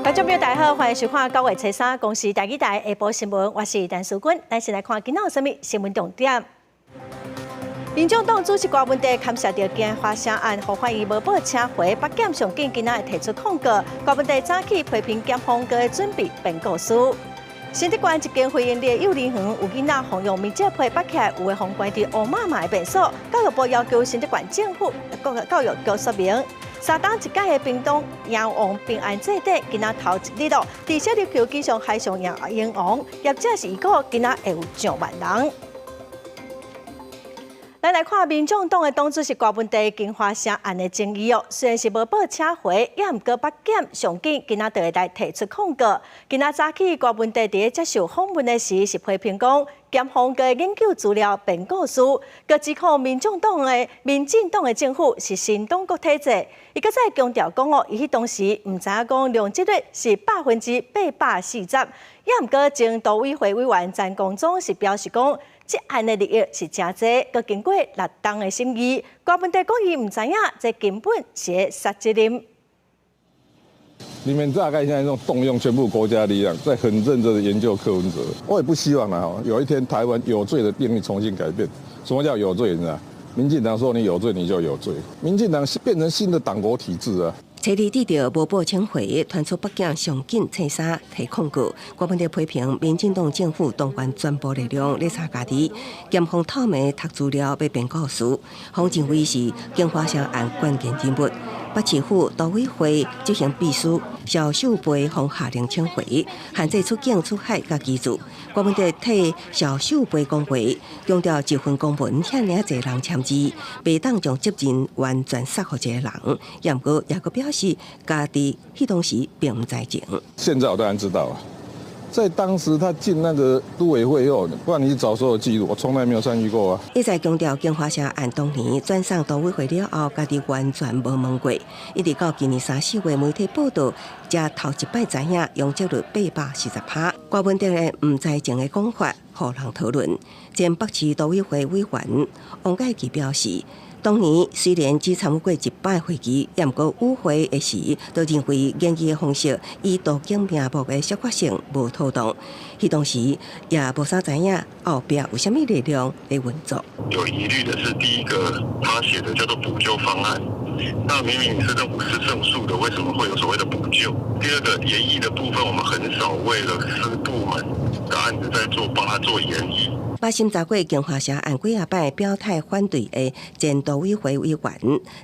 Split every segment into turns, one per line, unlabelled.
观众朋友大家好，欢迎收看9月3日公视台语台下晡新闻，我是陈淑君。咱先来看今仔有啥物新闻重点。民众党主席郭文地勘察到建华城案，互怀疑无保车回北检上警今仔提出控告。郭文地早起批评检方阁准备辩告书。新竹县一间回应里幼儿园有囡仔放用面罩皮绑起来，有的放关伫乌妈妈的便所。教育部要求新竹县政府、教育局说明。沙东一届的屏东洋王平安祭典，今仔头一日咯，伫小琉球机场海上洋王，业者是预估今仔会有上万人。咱来看民众党的党主席郭文地金华城案的争议哦，虽然是无报车回，也毋过北检上警今仔就会来提出控告。今仔早起，郭文地伫接受访问的时是批评讲，检方嘅研究资料辩告书，佮指控民进党的政府是新党国体制。伊搁再强调讲哦，伊迄当时毋知影讲量积率是840%，也毋过前都委会委员詹公忠是表示讲。这案的利益是真侪，佮经过6党的审议，郭文地讲伊唔知影，这根本是杀责任。
你们大概现在这种动用全部国家力量，在很认真的研究柯文哲，我也不希望啊，有一天台湾有罪的定义重新改变。什么叫有罪？你知道？民进党说你有罪，你就有罪。民进党变成新的党国体制啊。
初二得到无报请回，传出北检上警青衫提控告，郭文地批评民进党政府动员全部力量咧查家己，检方透明读资料要辩告书，洪振辉是金华城案关键人物。北市府都委会执行秘书肖秀培奉下令请回，限制出境出海甲居住。郭文地替肖秀培讲话，强调一份公文遐尔侪人签字，袂当将责任完全撒互一个人。也毋过也阁表示，家己迄当时并唔知情。
现在我当然知道啊。在当时他进那个都委会后，不然你找所有记录，我从来没有参与过啊。
一再强调金华城案当年转送都委会了后，家己完全无问过，一直到今年3、4月媒体报道，才头一摆知影用积率840%。郭文地的唔知情的讲法，互人讨论。前北市都委会委员王介基表示。当年虽然只参与过1摆会议，也毋过与会的时，都认为演议的方式以道警名目的合法性无妥当。迄当时也无啥知影后壁有啥物力量在运作。
有疑虑的是，第一个他写的叫做补救方案，那明明是政府是胜诉的，为什么会有所谓的补救？第二个研议的部分，我们很少为了私部门的案子在帮他做研议。
八心查过金华城案几下摆表态反对的前都委会委员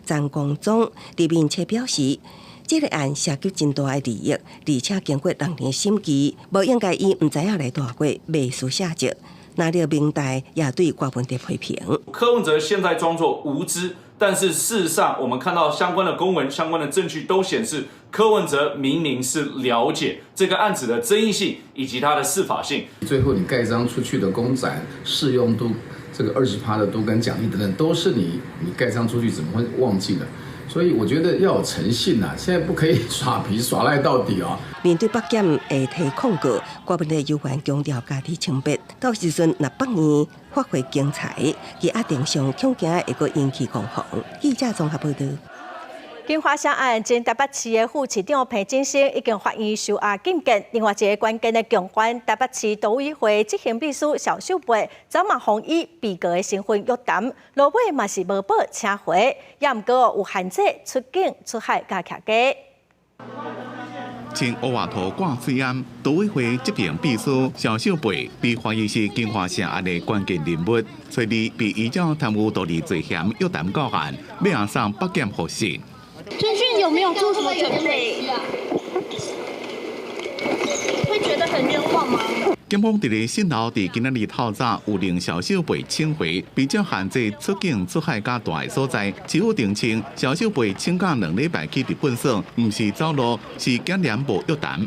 张光忠，伫面切表示，这个案涉及真大的利益，而且经过6年审议，无应该伊唔知影来大过未输下责。那了明代也对郭文地批评。
柯文哲现在装作无知，但是事实上，我们看到相关的公文、相关的证据都显示，柯文哲明明是了解这个案子的争议性以及它的司法性。
最后你盖章出去的公展适用度，这个20%的都跟奖励等等，都是你盖章出去，怎么会忘记了？所以我觉得要有诚信呐，现在不可以耍皮耍赖到底哦。
面对北检的提控告，郭文地有关强调家己清白。到时阵若8年发挥精彩，其一定上恐惊会阁引起攻防。记者综合报道。
金华城案前台北市的副市长彭金星已经发言受压禁见，另外一个关键的强关，台北市都委会执行秘书肖秀培早嘛同意被告的身份约谈，落尾嘛是无报请回，也毋过有限制出境出海甲徛家。
前乌瓦图挂水案，都委会执行秘书肖秀培被怀疑是金华城案的关键人物，所以被依照贪污道理罪嫌约谈告案，要押上北检复审。
侦讯有没有做什么准备？会觉得很冤枉吗？
警方伫咧信楼伫今仔日透早有令肖秀培请回，比较限制出境出海较大的所在。市府澄清，肖秀培请假2礼拜去日本省，唔是走路，是检廉部约谈。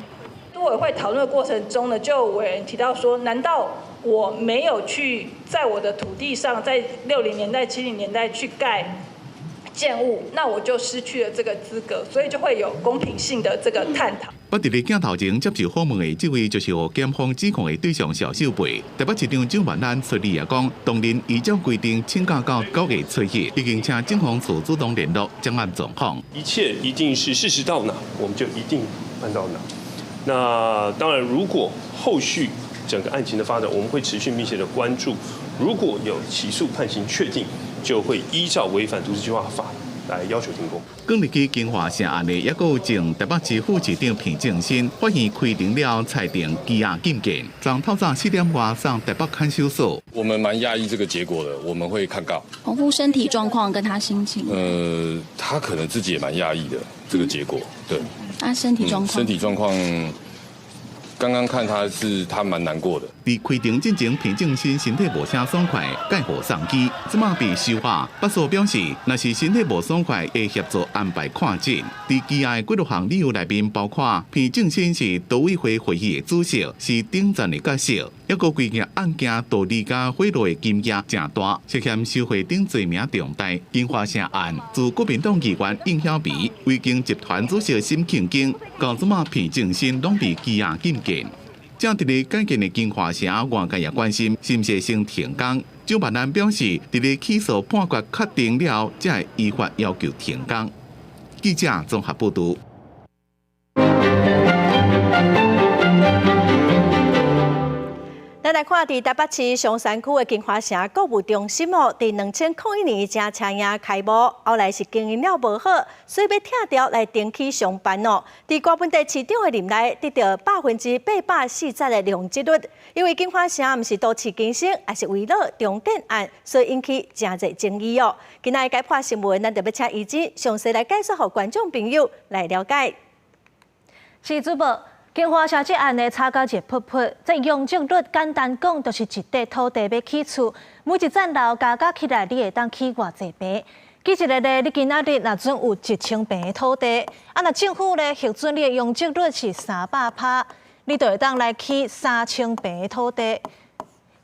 都委会讨论的过程中呢，就有委员提到说，难道我没有去在我的土地上，在60年代、70年代去盖建物，那我就失去了这个资格，所以就会有公平性的这个探讨。
不伫咧镜头前接受访问的这位，就是由检方指控的对象肖秀培。台北市长蒋万安出理也讲，当年依照规定请假到9月初一，已经请警方处主动联络，将案状况。
一切一定是事实到哪，我们就一定办到哪。那当然，如果后续整个案情的发展，我们会持续密切的关注。如果有起诉判刑确定，就会依照违反都市计划法来要求停工。
讲入去金华城案内，也有前台北市副市长平正新发现开庭了裁定羁押禁见，从透早4点外送台北看守所。
我们蛮讶异这个结果的，我们会看告。
洪富身体状况跟他心情，
他可能自己也蛮讶异的这个结果，对。
他身体状况，
身体状况。刚刚看他蛮难过的。
在开庭进前，平正新身体无啥爽快，介护送机，即马被收下。北所表示，若是身体无爽快，会协助安排看诊。在羁押的几多项理由内面，包括平正新是都委会会议的主席，是顶站的角色，还有规件案件道理甲贿赂的金额正大，涉嫌受贿等罪名重大。金华城案自国民党议员应晓薇、维京集团主席沈庆京，到即马平正新拢被羁押禁见。正伫咧改建的金华城，外界也关心是毋是先停工。周万安表示，伫咧起诉判决确定了，才会依法要求停工。记者综合报道。
咱来看，伫台北市松山区的金华城购物中心哦，伫2001年正车营开幕，后来是经营了无好，所以要拆掉来重启上班哦。伫高本地市长的任内，得到840%的容积率，因为金华城毋是都市更新，也是为了重建案，所以引起真侪争议哦。今仔解破新闻，咱特别请伊真详细来解说，互观众朋友来了解。是主播。金华城这案呢，查到一扑扑，这容积率简单讲，就是一块土地要起厝，每一层楼加起来，你会当起偌济平？记一个咧，你今仔日若准有1000平的土地，若政府咧核准你的容积率是300%，你就会当来起3000平的土地。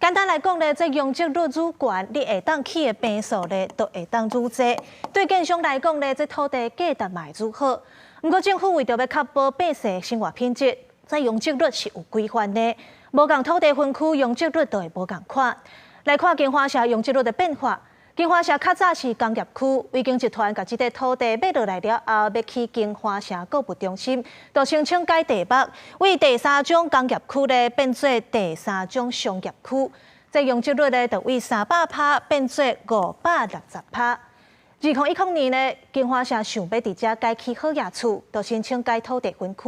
简单来讲咧，这容积率愈悬，你会当起的平数咧，都会当愈多。对建商来讲咧，这土地价值嘛会愈好。不过政府为着要确保百姓生活品质，这容积率是有规范的，无共土地分区容积率就会无共款。来看金华城容积率的变化，金华城较早是工业区，维京集团把这块土地买落来了后，要起金华城购物中心，就申请改地目，为第3种工业区咧变做第3种商业区，这容积率咧就为300%变做560%。2010年呢，金华城想要伫遮改起好野厝，就申请改土地分区。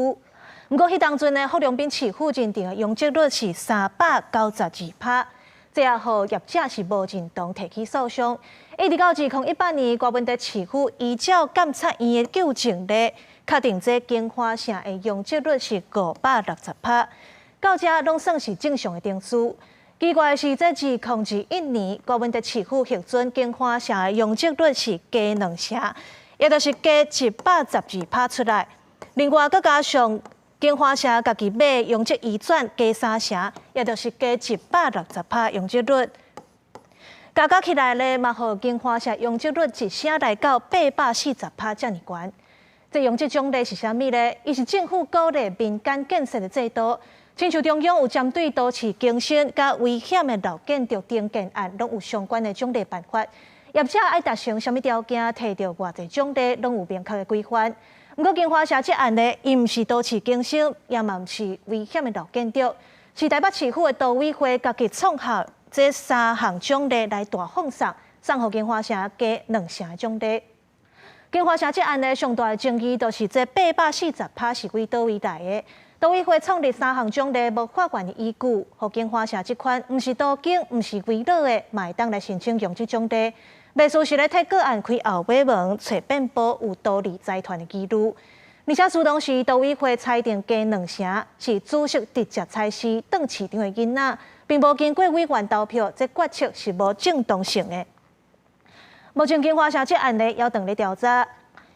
不过，迄当阵呢，郝龙斌市府认定的容积率是392%，这也互业者是无认同提起诉讼。一直到2018年，高文地市府依照监察院的纠正咧，确定这金华城的容积率是560%，到遮拢算是正常的定数。奇怪的是，在2021年，高文地市府核准金华城的容积率是加2成，也就是加112%出来。另外，再加上金华城家己买容积移转加3成，也就是加160%容积率。加起来咧，嘛，互金华城容积率一升来到840%遮尔悬。这容积奖励是啥物咧？伊是政府鼓励民间建设的制度。亲像中央有针对都市更新甲危险的老建筑重建案，拢有相关的奖励办法。业者爱达成啥物条件，摕到偌济奖励，拢有明确的规范。不过金华城这案呢，伊毋是都市更新，也嘛毋是危险的老建筑，是台北市府的都委会家己创下这3项奖励来大放送，送互金华城加2成的奖励。金华城这案呢，上大的争议就是这840%是为倒位来的。都委会创立3项奖励无法院的依据，互金华城这款毋是都景、毋是围绕的，嘛会当来申请容积奖励。类似是咧替个案开后尾门，找遍保有独立财团的记录。而且自当时都委会裁定加2成，是主席直接裁示当市场的囡仔，并无经过委员投票，这决策是无正当性的。目前金华城这案例要等咧调查。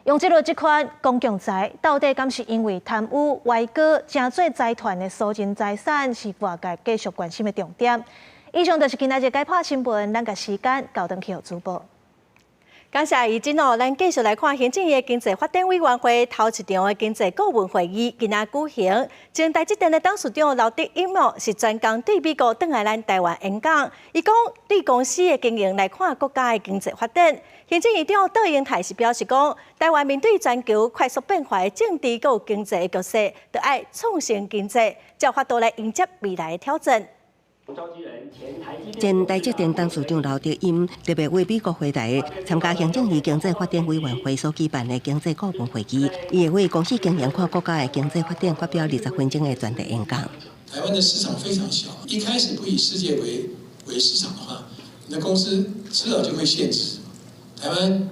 容积率这款公共财，到底敢是因为贪污、歪歌、真做财团的私人财产，是外界继续关心的重点。以上就是今仔日解破新闻，咱个时间交登去互主播。感谢伊真哦，咱继续来看行政院经济发展委员会头一场的经济顾问会议今仔举行。前台积电的董事长刘德英是专工对美国转来咱台湾演讲，伊讲对公司的经营来看国家的经济发展。行政院长杜英泰是表示讲，台湾面对全球快速变化的政治和经济的局势，就要创新经济，才有法度来迎接未来的挑战。
前台积电董事长刘德英特别为美国回来参加行政院经济发展委员会所举办的经济顾问会议，伊会为公司经营看国家的经济发展发表20分钟的专题演讲。
台湾的市场非常小，一开始不以世界为市场的话，你的公司迟早就会限制。台湾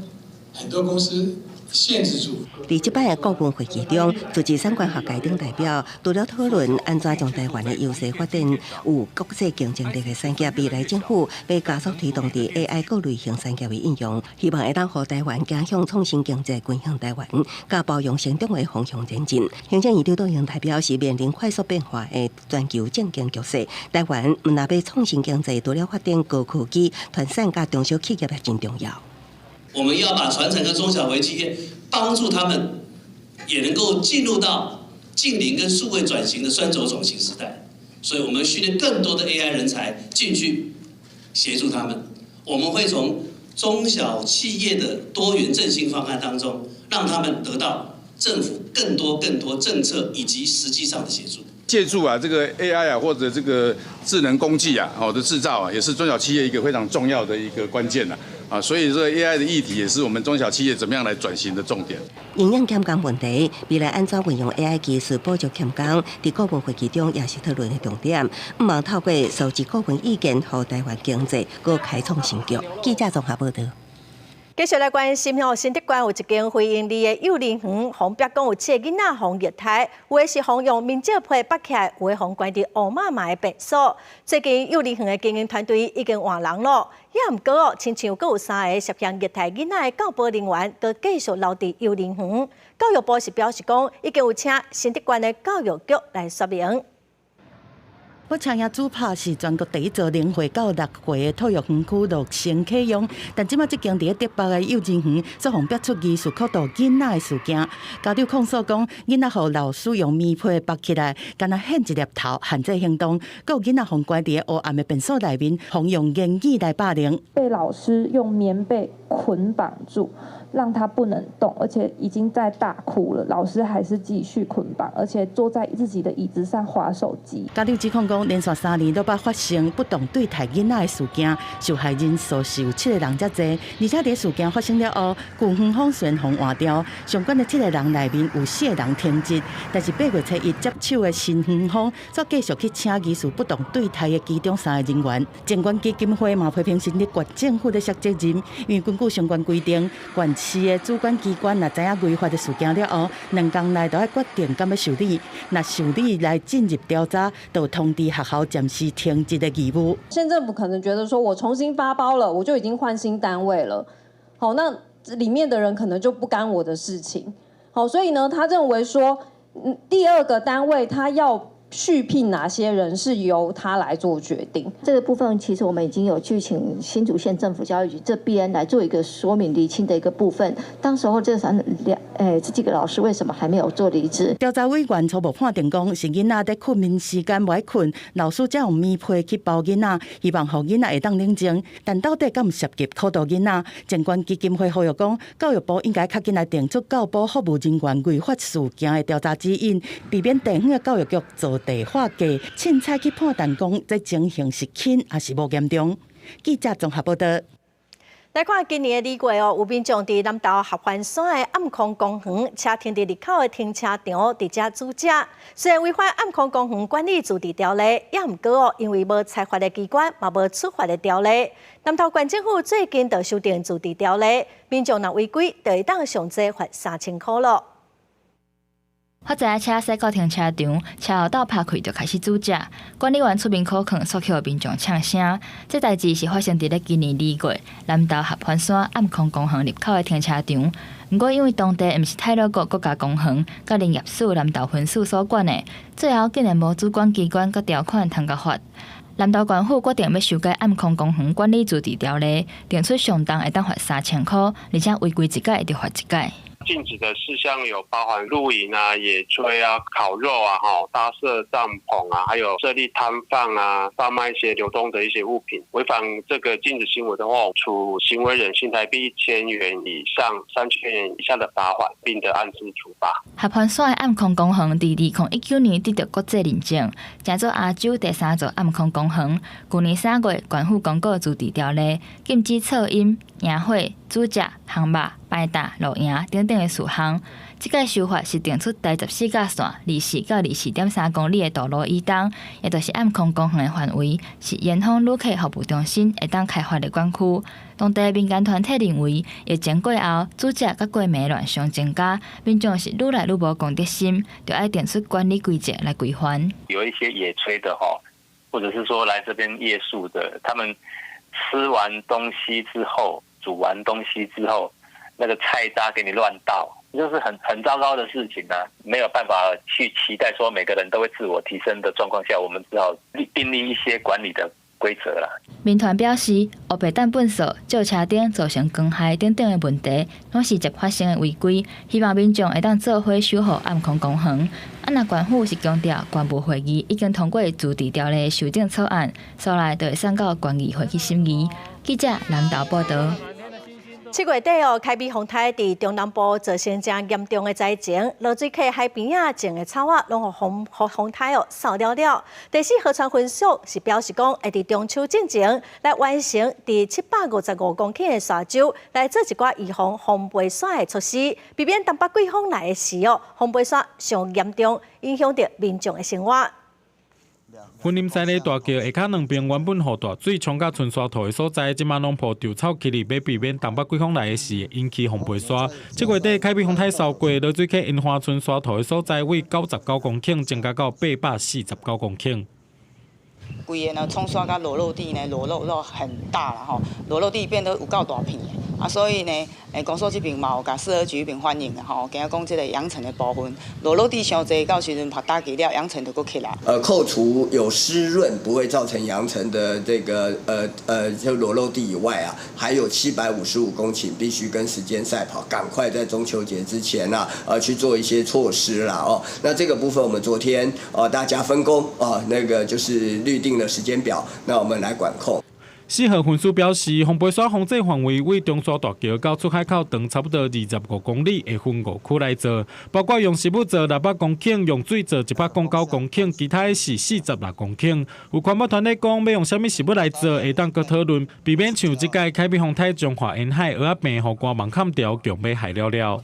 很多公司限制住。
在这摆的顾问会议中，主持相关学界等代表除了讨论安怎将台湾的优势发展有国际竞争力的产业，未来政府要加速推动伫 AI 各类型产业的应用，希望会当让台湾走向创新经济，滚向台湾，甲包容成长的方向前进。行政院长杜英泰表示，面临快速变化的全球政经局势，台湾若要创新经济，除了发展高科技、传产甲中小企业也真重要。
我们要把传承跟中小微企业帮助他们，也能够进入到近邻跟数位转型的双轴转型时代。所以我们训练更多的 AI 人才进去协助他们。我们会从中小企业的多元振兴方案当中，让他们得到政府更多政策以及实际上的协助。
借助这个 AI 或者这个智能工具的制造也是中小企业一个非常重要的一个关键所以这个 AI 的议题也是我们中小企业怎么样来转型的重点。
营养欠工问题，未来安怎运用 AI 技术补足欠工，在顾问会议中也是讨论的重点。唔望透过收集顾问意见，让台湾经济搁开创新局。记者综合报道。
继续来关心新竹县有一间非营利的幼儿园，红标讲有7个囡仔红虐待，有的是红用面罩皮绑起来，有的红关伫乌妈妈的别墅。最近幼儿园的经营团队已经换人了，也毋过亲像阁有3个涉嫌虐待囡仔的教保人员，阁继续留伫幼儿园。教育部是表示讲，已经有请新竹县的教育局来说明。
我青叶主拍是全国第一座0岁到6岁的托育园区落成启用，但即马即间伫台北的幼稚园所红标出疑似酷盗囡仔的事件，家长控诉讲囡仔互老师用棉被绑起来，干那掀一粒头限制行动，佮有囡仔互关伫黑暗的便所内面，互用言语来霸凌，
被老师用棉被捆绑住。让他不能动，而且已经在大哭了。老师还是继续捆绑，而且坐在自己的椅子上滑手机。
家长指控讲，连续3年都捌发生不当对待囡仔的事件，受害人数是有7个人才侪，而且在事件发生了后，旧园方宣传换掉，相关的7个人内面有4个人停职，但是8月初1接手的新园方则继续去请疑似不当对待的其中3个人员。监管基金会嘛批评新竹县政府的卸责任，因为根据相关规定，市的主管机关若知影违法的事件了后，2天内就要决定敢要受理。若受理来进入调查，就通知学校暂时停职的义务。
县政府可能觉得说，我重新发包了，我就已经换新单位了。好，那里面的人可能就不干我的事情。好，所以呢，他认为说，第2个单位他要续聘哪些人是由他来做决定。
这个部分其实我们已经有去请新竹县政府教育局这边来做一个说明厘清的一个部分。当时候这几个老师为什么还没有做离职？
调查委员初步判定讲，是囡仔在困眠时间不爱困，老师才用棉被去包囡仔，希望让囡仔会当冷静。但到底敢有涉及酷盗囡仔？监管基金会呼吁讲，教育部应该较紧来定出教保服务人员违法事件的调查指引，避免地方的教育局做地化价，凊彩去判断讲这情形是轻还是无严重。记者综合报道。
来看今年的2月有民众伫南投合欢山的暗空公园，车停伫入口的停车场，伫遮阻止。虽然违反暗空公园管理驻地条例，也毋过因为无裁罚的机关，嘛无处罚的条例。南投县政府最近就修订驻地条例，民众若违规，就会当上济罚3000块咯。
发财车驶过停车场，车后道拍开就开始阻止，管理员出面口劝，诉求民众呛声。这代志是发生伫今年2月，南投合欢山暗空公园入口的停车场。不过因为当地毋是泰鲁国家公园，甲林业署南投分署所管的，最后竟然无主管机关佮条款通甲罚。南投县府决定要修改暗空公园管理自治条例，定出上重会当罚3000块，而且违规一届会得罚一届。
禁止的事项有包含露营啊、野炊啊、烤肉啊、搭设帐篷啊，还有设立摊贩啊、贩卖一些流动的一些物品。违反这个禁止行为的话，处行为人新台币1000元以上3000元以下的罚款，并得按次处罚。
合欢山的暗空公园伫2019年得到国际认证，成做亚洲第3座暗空公园。去年3月，县府公告自治条例，禁止噪音、野火、煮食、烘肉、摆搭、露营等等的事项。这个修法是定出第14架线24到24.3公里的道路以东，也就是暗空公园的范围，是延方旅客服务中心会当开发的管区。当地民间团体认为，疫情过后，煮食甲过暝乱象增加，民众是愈来愈无公德心，就要定出管理规则来规范。
有一些野炊的或者是说来这边夜宿的，他们吃完东西之后，煮完东西之后，那个菜渣给你乱倒，就是很糟糕的事情啊！没有办法去期待说每个人都会自我提升的状况下，我们只好订立一些管理的规则啦。
民团表示，黑白蛋粪扫、借车顶造成光害等等的问题，拢是接发生的违规，希望民众会当做伙守护暗空公园。那县府是强调，县部会议已经通过自治条例修正草案，所来就会送到县议会去审议。记者南投报道。
7月底凯美风台伫中南部造成真严重的灾情，落水溪海边种的草啊，拢互风台扫了了。第4河川分署是表示讲，会伫中秋进前来完成伫755公顷的沙洲，来做一寡预防风背山的措施，避免东北季风来的时风背山上严重影响到民众的生活。
云林西里大桥下骹两边原本雨大水冲甲春沙土的所在，即马拢铺稻草起哩，要避免东北季风来的时引起风背沙。7月底，凯美风台扫过落水溪樱花村沙土的所在，为99公顷增加到849公顷。
规个呢，冲刷甲裸露地呢，裸露很大啦吼，裸露地变得有够大片啊，所以呢，公所这边嘛有甲市河局边反映啦吼，惊讲这个扬尘的部分，裸露地伤济，到时阵拍打击了，扬尘就搁起来。
扣除有湿润不会造成扬尘的这个就裸露地以外啊，还有755公顷必须跟时间赛跑，赶快在中秋节之前去做一些措施啦哦。那这个部分我们昨天大家分工那个就是预定了时间表，那我们来管控。
4号分署表示，风背山防治范围为中沙大桥到出海口长差不多25公里，会分5区来做，包括用石木做600公顷，用水做109公顷，其他的是46公顷。有环保团体讲，要用什么石木来做，会当搁讨论，避免像这届凯美风台中华沿海蚵仔病和瓜芒坎条强被害了了。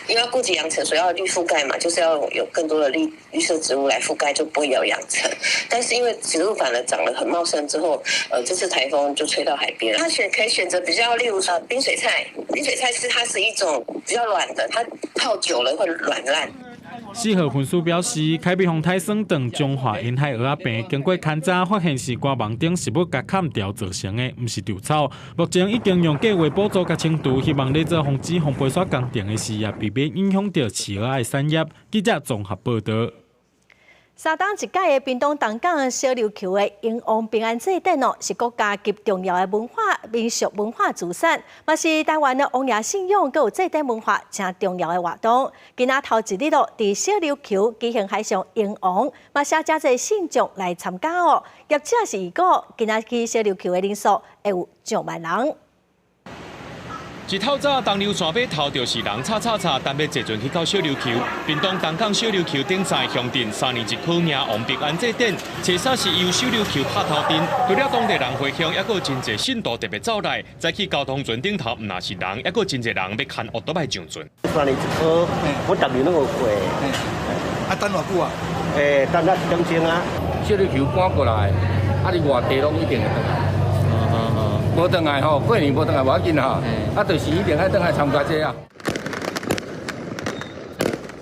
因为要顾及扬尘，所以要绿覆盖嘛，就是要有更多的绿色植物来覆盖，就不会有扬尘。但是因为植物反而长得很茂盛之后，这次台风就吹到海边，它可以选择比较，例如冰水菜，冰水菜它是一种比较软的，它泡久了会软烂。
4号分署表示，凯美风台酸长中华沿海蚵仔病，经过勘查发现是瓜芒顶食物甲砍掉造成的，毋是稻草。目前已经用计划补助甲清除，希望咧做防止风背山工程的事业，避免影响到饲蚵仔的产业。记者综合报道。
3档一届的屏东东港小琉球的迎王平安祭典是国家级重要的民俗文化资产，嘛是台湾的王爷信仰佮有祭典文化真重要的活动。今仔头一日伫小琉球举行海上迎王，嘛是真侪信众来参加哦。业者是预估今仔去小琉球的人数会有上万人。
一透早，东流山尾头就是人吵，但要坐船去到小琉球。屏东东港小琉球顶站乡镇3年1区迎王平安祭典，初三是由小琉球拍头阵，除了当地人回乡，还佫真侪信徒特别走来，再去交通船顶头，毋若是人，还佫真侪人要牵奥多麦上船。
3年1区，我逐年拢有过。等偌久啊？等了1点钟啊。小琉球赶过来，你外地拢一定会回来。无回来吼，过年无回来无要紧哈，就是一定爱回来参加这啊。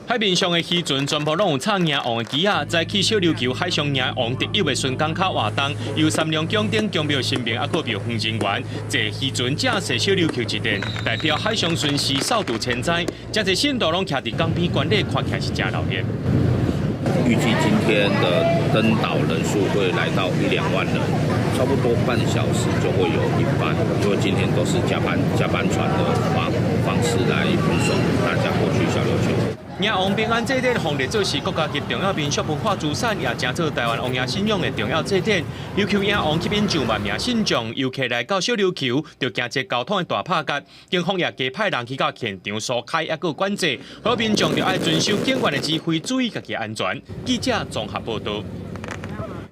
海面上的渔船全部拢有插迎王的旗仔，再去小琉球海上迎王第一个顺港口活动，由3辆江顶供庙新兵，还佫庙方人员，坐渔船正式小琉球一殿，代表海上巡视扫渡千载，真侪信徒拢徛伫港边观礼，看起来是真热闹。
预计今
天的登岛人数会来到1-2万人，差不多半小时就会有一班，因为今天都是加班船的方式来运送大家过去小琉球。
迎王平安祭典奉列做是国家级重要民俗文化资产，也正做台湾王爷信仰的重要祭典。琉球迎王吸引上万名信众游客来到小琉球，就经这交通的大拍角。警方也加派人去到现场疏开，也有管制，好民众就要遵守警员的指挥，注意家己安全。记者综合报道。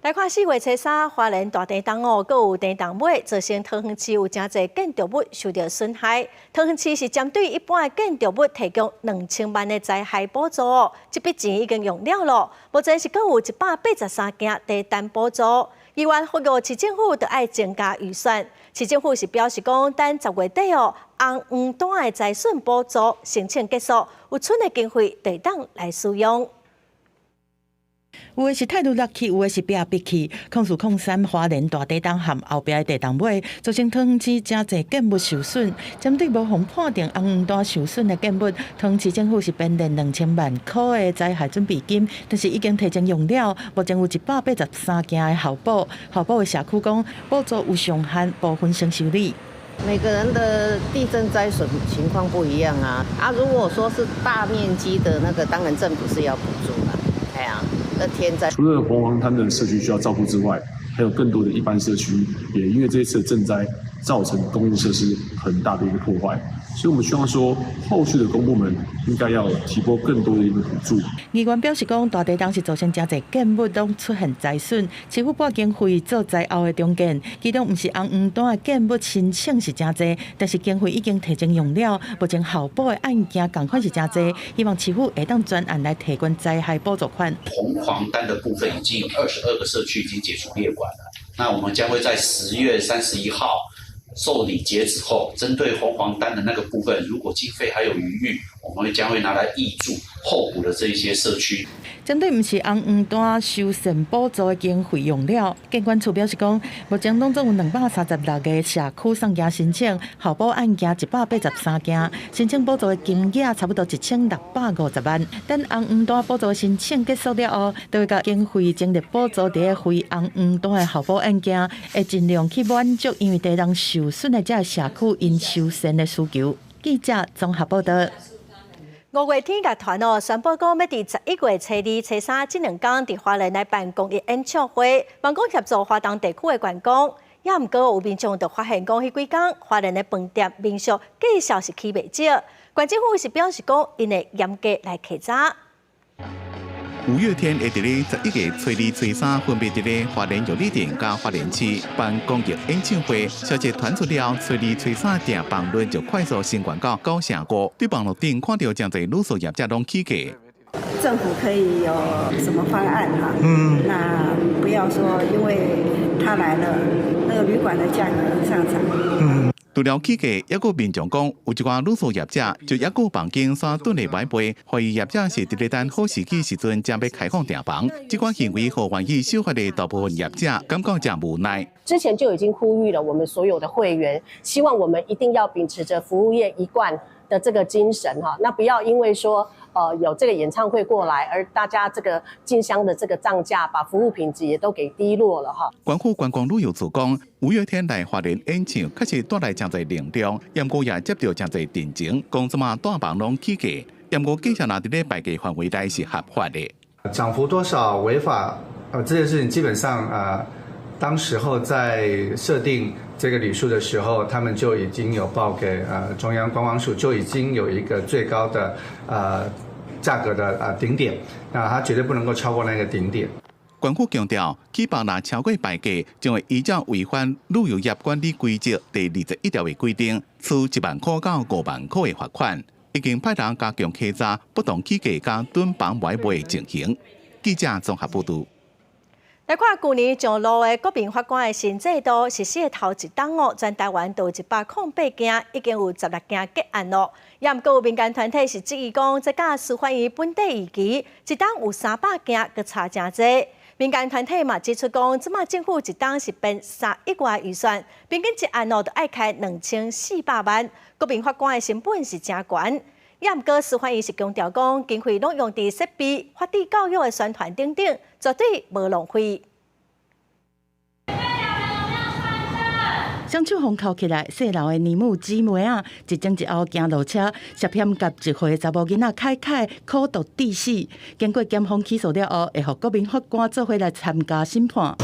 来看4月初3，花莲大地动还有地动尾，造成桃园市有真侪建筑物受到损害。桃园市是针对一般建筑物提供2000万的灾害补助，这笔钱已经用了。目前是阁有183件地震补助。议员呼吁市政府就要增加预算。市政府是表示讲，等10月底红黄单的灾损补助申请结束，有剩的经费就当来使用。
有的是态度落去，有的是逼去。控3花莲大地震和后壁的地动尾，造成桃园市真侪建物受损。针对无互判定红黄单受损的建物，桃园市政府是编列2000万块的灾害准备金，但是已经提前用了。目前有183件的后补的社区讲，补助有上限，部分先修理。
每个人的地震灾损情况不一样啊。如果说是大面积的那个，当然政府是要补助的。哎呀。天灾
除了黄黄滩的社区需要照顾之外，还有更多的一般社区也因为这一次的震灾造成公共设施很大的一个破坏，所以我们希望说后续的公部门应该要提供更多的一个补助。
议员表示讲，大地震是造成真侪建物都出现灾损，市府拨经费做灾后的重建，其中不是红黄单的建物申请是真侪，但是经费已经提前用了，目前后补的案件同款是真侪，希望市府会当专案来提供灾害补助款。
红黄单的部分已经有22个社区已经解除列管了，那我们将会在10月31号。受理截止后，针对红黄单的那个部分，如果经费还有余裕，我们将会拿来挹注后补的这一些社区。
针对不是红黄单修缮补助的经费用了，监管处表示讲，目前当中有236个社区送件申请，后补案件183件，申请补助的金额差不多1650万。等红黄单补助申请结束了后，就会把经费精力补助在非红黄单的后补案件，会尽量去满足因为地震受损的这社区因修缮的需求。记者综合报道。
5月天乐团宣布讲，要伫11月初2、初3这2天伫花莲来办公益演唱会，员工协助花东地区的员工。也毋过有民众就发现讲，迄几天花莲的饭店、民宿计销是起袂少。县政府是表示讲，因会严格来稽查。
5月天会伫咧11月初2、初3分别伫咧花莲玉里店甲花莲市办公益演唱会，消息传出了，初2、初3订房率就快速升悬到9%。对网络顶看到真侪旅宿业者拢起价。
政府可以有什么方案哈？那不要说因为他来了，那个旅馆的价格上涨。
除了起价，也有民众讲，有一寡旅宿业者就也有房间山顿的买卖，怀疑业者是伫咧等好时机时阵将要开放订房。这款行为互愿意守法的大部分业者感觉真无奈。
之前就已经呼吁了我们所有的会员，希望我们一定要秉持着服务业一贯的这个精神哈，那不要因为说有这个演唱会过来，而大家这个进香的这个涨价，把服务品质也都给低落了哈。
关府观光旅游处讲，5月天来花莲演唱，确实带来真侪能量，不过也接到真侪定情，讲什么大房拢起价，不过计价拿伫咧牌价范围内是合法的。
涨幅多少违法？这件事情基本上当时候在设定这个旅宿的时候，他们就已经有报给中央观光署，就已经有一个最高的价格的顶点，那它绝对不能够超过那个顶点。
关府强调，举办若超过牌价，将会依照违反旅游业管理规则第21条的规定，处1万块到5万块的罚款。已经派人加强稽查不当起价加囤房买卖的情形。记者综合报道。
来看去年上路的国民法官的新制度实施的头一档全台湾都有108件，已经有16件结案了。也毋过有民间团体是质疑讲，这甲司法院本地预期一档有300件，佮差真侪。民间团体嘛指出讲，即马政府一档是编3亿外预算，平均一案就爱开2400万。国民法官的成本是真悬。也毋过，司法院是强调讲，经费拢用伫设备、法治教育的宣传等等，绝对无浪费。
双手风扣起来，细老的年母姊妹啊，一前一后行路车，涉嫌甲一岁查某囡仔凯凯苦毒致死。经过检方起诉了后，会互国民法官做伙来参加审判。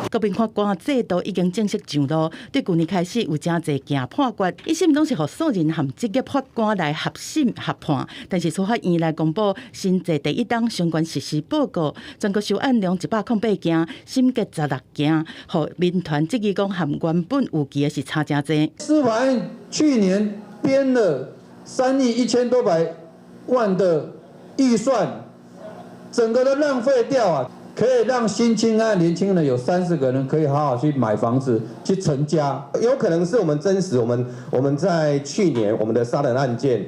国民法官制度已经正式上路，对去年开始有真侪件判决，一审拢是互诉人和职业法官来合审合判。但是司法院来公布新制第1档相关实施报告，全国受案量108件，审结16件，互民团质疑讲和原本有期的是差真侪。
司法院去年编了3亿1000多百万的预算，整个都浪费掉啊！可以让新青安年轻人有30个人可以好好去买房子去成家，
有可能是我们真实我们在去年我们的杀人案件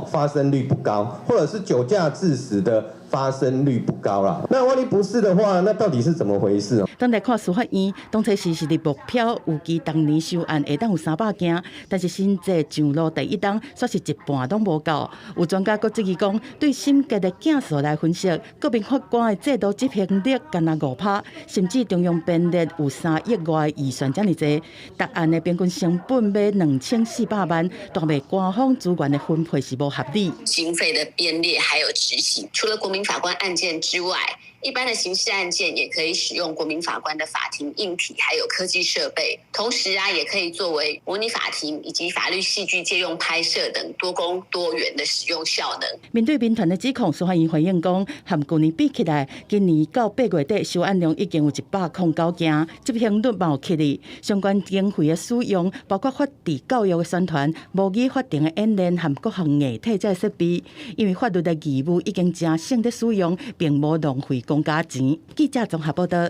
发生率不高，或者是酒驾致死的发生率不高啦。那万一不是的话，那到底是怎么回事？
咱来看司法院，当初是立目标，预计当年收案会当有300件，但是新制上路第1档，却是一半都无够。有专家阁质疑讲，对审结的件数来分析，国民法官的制度执行力干那5%，甚至中央编列有3亿外预算这么多，答案的平均成本要2400万，大卖官方资源的分配是无合理。
经费的编列还有执行，除了国民法官案件之外，一般的刑事案件也可以使用国民法官的法庭硬体，还有科技设备。同时也可以作为模拟法庭以及法律戏剧借用拍摄等多功多元的使用效能。
面对民团的指控，司法院回应讲，和去年比起来，今年到8月底收案量已经有109件，执行率嘛有起哩。相关经费的使用，包括法治教育的宣传、模拟法庭的演练和各项硬体这设备，因为法律的义务已经正省的使用，并无浪费公家钱。记者综合报道。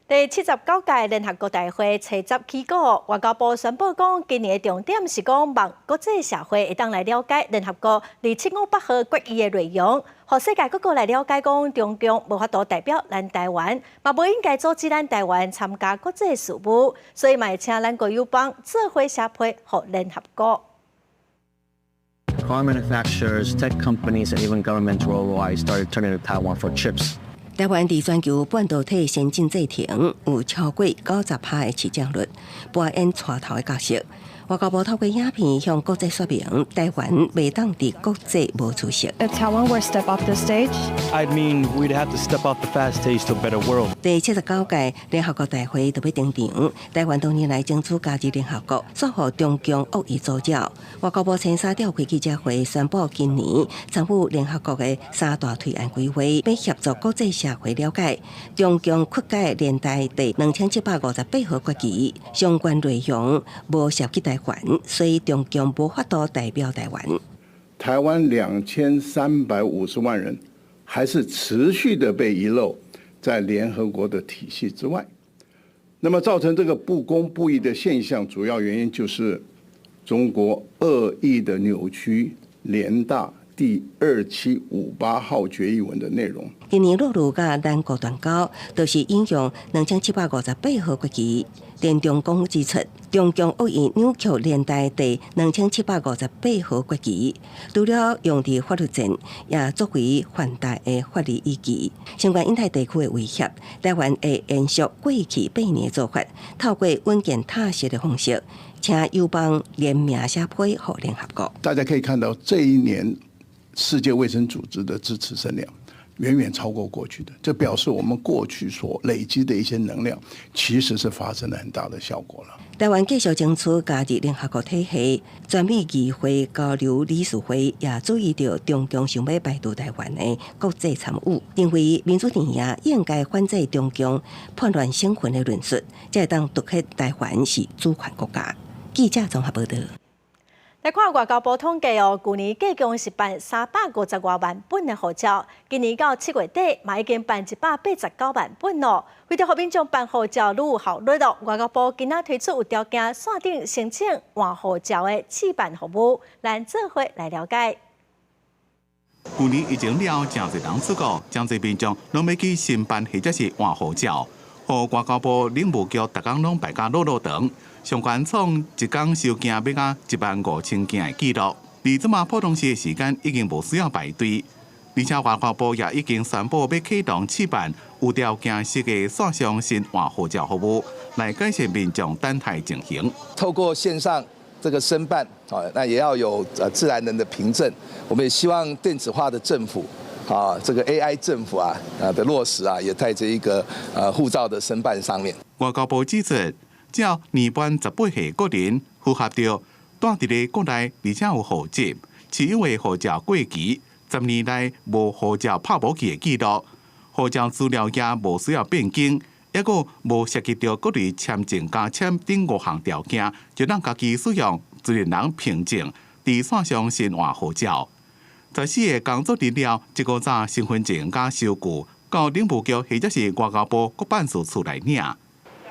第79届联合国大会初10起果，外交部宣布讲，今年的重点是讲望国际社会会当来了解联合国275号决议的内容，让世界各国来了解讲中共无法度代表咱台湾，嘛无应该阻止咱台湾参加国际事务，所以嘛会请咱国友邦做伙协配予联合国。
Car manufacturers, tech companies, and even governments worldwide started turning to Taiwan for chips.
台湾伫全球半导体先进制程有超过90%的市占率，扮演带头的角色。外交部透过影片向国际说明，台湾袂当伫国际无出息。
If Taiwan were to step off the stage,
I'd mean we'd have to step off the fast stage to a better world.
第79届联合国大会就要登场，台湾多年来争取加入联合国，说服中共恶意造谣。外交部青沙召开记者会，宣布今年参与联合国的3大推案规划，要协助国际社会了解中共扩改连带第2758号决议相关内容，无涉及台湾。所以中共无法度代表台湾。
台湾2350万人还是持续的被遗漏在联合国的体系之外。那么造成这个不公不义的现象，主要原因就是中国恶意的扭曲联大第2758号决议文的内容。
今年落入甲咱国断交，都是引用2758号决议。田中公指出，中共恶意扭曲连带第2758号决议，除了用伫法律战，也作为反大的法律依据。相关印太地区的威胁，台湾会延续过去8年的做法，透过稳健踏实的方式，请友邦联名写配予联合国。
大家可以看到，这一年世界卫生组织的支持声量远远超过过去的，这表示我们过去所累积的一些能量，其实是发生了很大的效果了。
台湾继续争取加入联合国体系，全美议会交流理事会也注意到中共想要排除台湾的国际参与，认为民主阵营应该反制中共叛乱生魂的论述，才会当凸显台湾是主权国家。记者综合报道。
来看外交部统计哦，去年计共是办350多万本的护照，今年到7月底嘛已经办189万本咯。为着让民众办护照愈有效率咯，外交部今仔推出有条件线顶申请换护照的试办服务，咱做伙来了解。
去年疫情了，真侪人出国，真侪民众拢要去申办或者是换护照，和外交部领务局逐工拢排甲落长。相关厂一工收件要到15000件的记录。而这么普通时的时间已经无需要排队，而且外交部也已经宣布要启动试办有条件式的线上新换护照服务，来改善民众等待进行。
透过线上这个申办，那也要有自然人的凭证。我们也希望电子化的政府。这个 AI 政府的落实也在这一个护照的申办上面。
外交部指出，只要年满18岁个人符合到住伫咧国内，而且有户籍，持有的护照过期，10年内无护照拍无去的记录，护照资料也无需要变更，抑个无涉及到各类签证加签等5项条件，就让家己使用自然人凭证伫线上新换护照。14个工作日了，这个早身份证加收据到领务局或者是外交部各办事处来领。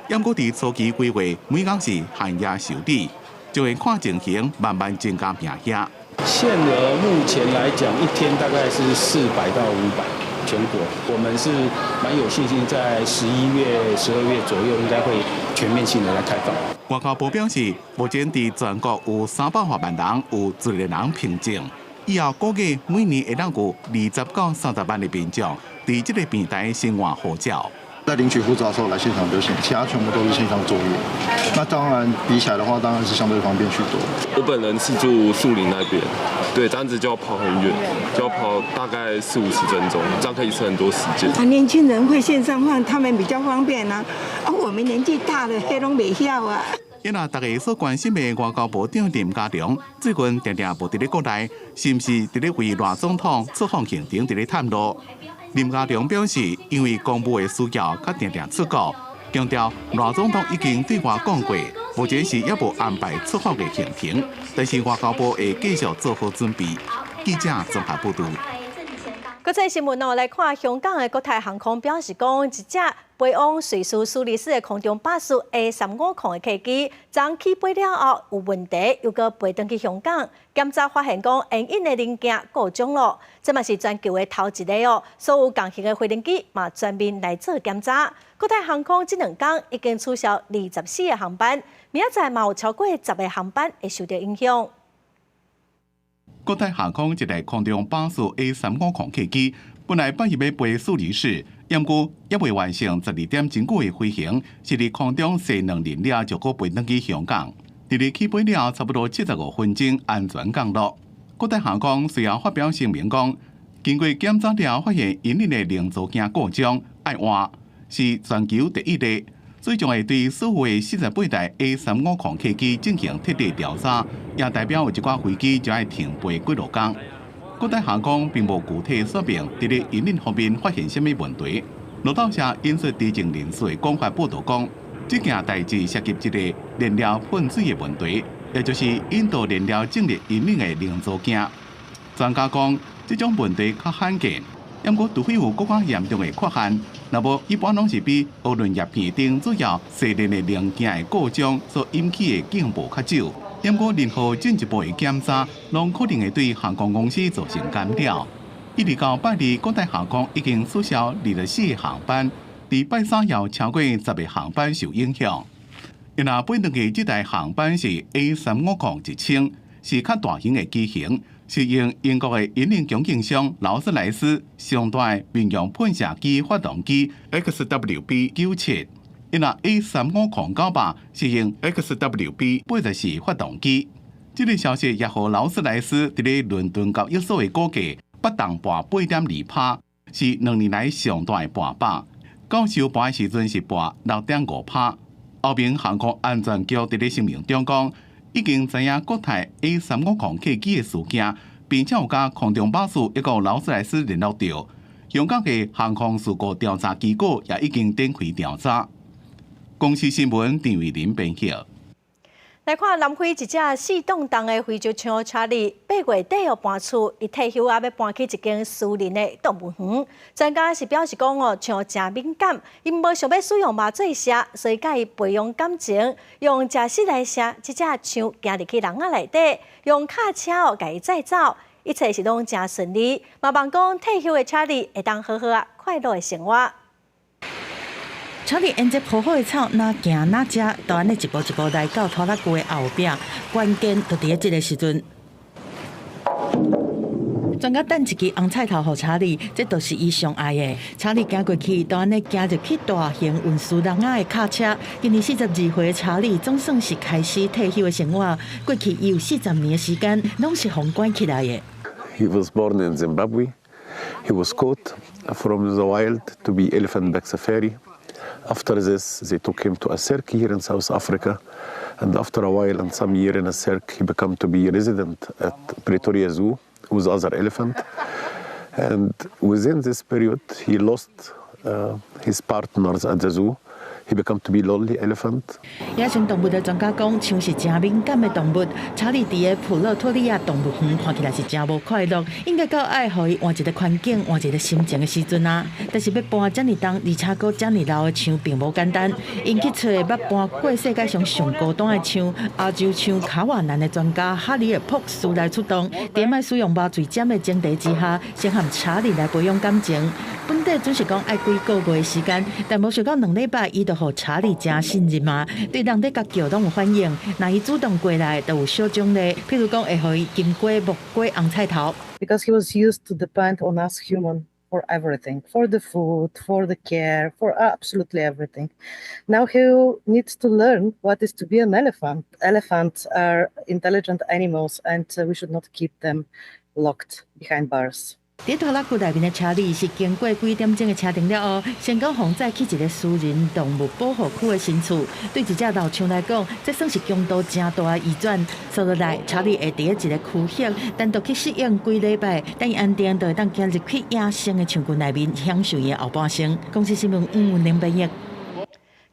因过伫初期规划，每工是限额受理，就会看情形慢慢增加名额。
限额目前来讲，一天大概是400到500，全国我们是蛮有信心，在11月、12月左右应该会全面性的来开放。
外交部表示，目前伫全国有300万人有自然人凭证。以后估计每年会当有20到30万的民众伫这个平台新换护照。
在领取护照的时候来现场就行，其他全部都是线上作业。那当然比起来的话，当然是相对方便许多。
我本人是住树林那边，对，这样子就要跑很远，就要跑大概40-50分钟，这样可以省很多时间。
年轻人会线上换，他们比较方便啊。我们年纪大了，黑拢袂晓啊。
因啊，大家所关心的外交部长林佳龙，最近常常无伫咧国内，是毋是伫咧为赖总统出访行程伫咧探路？林佳龙表示，因为公务的需要，较常常出国，强调赖总统已经对外讲过，目前是也无安排出访的行程，但是外交部会继续做好准备。记者综合报道。
国际新闻来看，香港的国泰航空表示讲，一只飞往瑞士苏黎世的空中巴士 A350的客机，昨起飞了后有问题，又搁飞转去香港，检查发现讲因应的零件故障了，这嘛是全球的头一个哦。所有共型的飞行机嘛全面来做检查。国泰航空这2天已经取消24个航班，明仔载嘛有超过10个航班会受到影响。
国泰航空一台空中巴士 A350客机，本来8月要飞苏黎世，不过也未完成12点钟的飞行，是伫空中坐2日了，就搁飞转去香港。伫咧起飞了差不多75分钟，安全降落。国泰航空随后发表声明讲，经过检查了，发现因的零组件故障，爱换是全球第一例。最终会对所有的48台 A350客机进行彻底调查，也代表有一寡飞机就要停飞几落天。国泰航空并无具体说明伫咧营运方面发现什么问题。路透社引述知情人士广泛报道讲，这件代志涉及一个燃料喷水的问题，也就是引导燃料进入营运的零组件。专家讲，这种问题较罕见。不过，除非有更加严重的缺陷，那么一般拢是比涡轮叶片顶主要细链的零件的故障所引起的警报较少。不过，任何进一步的检查，拢可能会对航空公司造成干扰。一直到拜二，国泰航空已经取消24个航班，伫拜三有超过10个航班受影响。因那飞转去这台航班是 A350-1000，是较大型的机型。是用英国的引领供应商劳斯莱斯上大的民用喷射机发动机 XWB-97，因那 A350-900是用 XWB-84发动机。这个消息也和劳斯莱斯伫咧伦敦交易所的股价不动盘8.2%，是2年来上大的盘板。到收盘的时阵是盘6.5%。欧盟航空安全局伫咧声明中讲，已经知影国泰 A350客机的事件，并且有甲空中巴士一个劳斯莱斯联络到。香港的航空事故调查机构也已经展开调查。公司新闻陈伟林编辑。
来看南非一只4栋重的非洲象查理，8月底要搬出，伊退休也要搬去一间私人的动物园。专家是表示讲象真敏感，因无想要使用麻醉蛇，所以甲伊培养感情，用食食来射这只象行入去人仔内底，用卡车甲伊载走，一切是拢真顺利。嘛望讲退休的查理会当好好快乐的生活。
查理沿着铺好的草，哪行哪食，就安尼一步一步来到拖拉机的后壁。关键就伫咧这个时阵。专家等一支红菜头，互查理，这都是伊上爱的。查理行过去，就安尼行入去大型运输人仔的卡车。今年42岁的查理，总算是开始退休的生活。过去伊有40年的时间，拢是封关起来的。
He was born in Zimbabwe. He was caught from the wild to be elephant back safari. After this, they took him to a cirque here in South Africa. And after a while, and some year in a cirque, he became to be a resident at Pretoria Zoo with other elephant. And within this period, he lost his partners at the zoo. He became to be lonely elephant.
野生动物的专家讲，像是真敏感的动物，查理伫个普勒托利亚动物园看起来是真无快乐，应该到爱互伊换一个环境、换一个心情的时阵啊。但是要搬遮尔重，而且阁遮尔老的枪，并无简单。因去找要搬过世界上上高档的枪——亚洲枪卡瓦南的专家哈里尔·珀斯来出动，在卖使用麻醉针的前提之下，先和查理来培养感情。本地准是讲爱几个月的时间，但无想到2礼拜，伊就互查理真信任嘛，对人咧甲叫拢有反应。那伊主动过来，就有小奖励，譬如讲会互伊金龟、木龟、红菜头。
Because he was used to depend on us human for everything, for the food, for the care, for absolutely everything. Now he needs to learn what is to be an elephant. Elephants are intelligent animals, and we should not keep them locked behind bars.
伫拖拉机内面的查理是经过几点钟的车程了后，先到洪载去一个私人动物保护区的新厝。对一只老枪来讲，这算是强度真大的移转。所落来，查理会伫一个区域单独去适应几礼拜，等伊安定，就会当行入去野生的场群内面，享受伊的后半生。公司新闻林本业。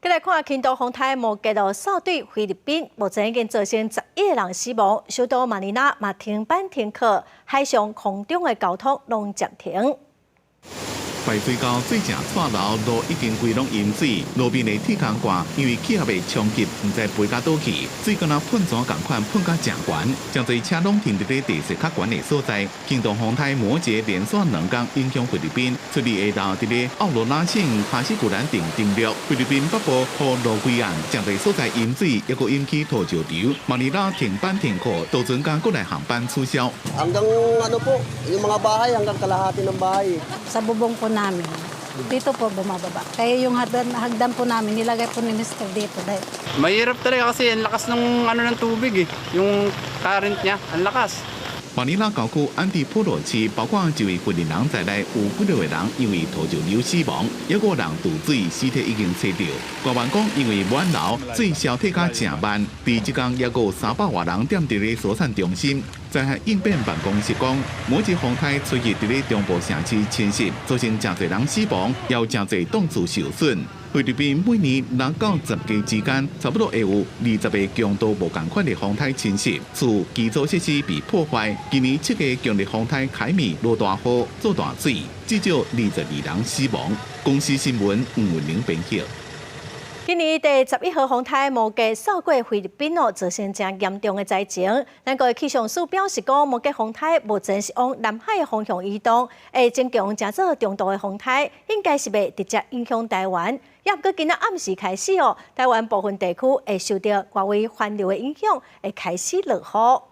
再来看，印度风台摩羯罗扫对菲律宾，目前已经造成11个人死亡，首都马尼拉嘛停班停课，海上、空中的交通拢暂停。
排水沟最正错漏路已经规拢淹水，路边的铁工挂因为气压被冲击，唔知飞到倒去，水敢若喷泉共款喷到正悬，将多车拢停伫咧地势较悬的所在。京东风台摩羯连续2天影响菲律宾，出力下昼伫咧奥罗拉省、哈西古兰顶登陆，菲律宾北部和路龟岸将多所在淹水，抑阁引起土石流。马尼拉停班停课，到阵间国内航班取消。
Hanggang ano po, yung mga bahay hanggang kalahati ng bahay.
Sa bubong po namin, dito po bumababa. Kaya yung hagdan po namin, nilagay po ni Mr. dito. Dahil
mahirap talaga kasi ang lakas ng tubig yung current niya, ang lakas.
马尼拉郊区安迪普罗市，包括1位菲律宾人在内，有16个人因为土石流死亡，有5人渡水，尸体已经找到。官员讲，因为满楼水消退较正慢，第一天也有300多人踮伫咧疏散中心。灾害应变办公室讲，摩羯风台吹去伫咧中部城市侵袭，造成真侪人死亡，也有真侪栋厝受损。菲律宾每年6到10个之间，差不多会有20个强度无同款的风台侵袭，厝基础设施被破坏。今年7个强烈风台凯米落大雨、做大水，至少22人死亡。公司新闻吴文玲编辑。
今年第11号风台摩羯扫过菲律宾造成真严重的灾情。咱个气象署表示讲，摩羯风台目前是往南海的方向移动，会增强真做中度的风台，应该是袂直接影响台湾。也不过今仔暗时开始台湾部分地区会受到外围环流的影响，会开始落雨。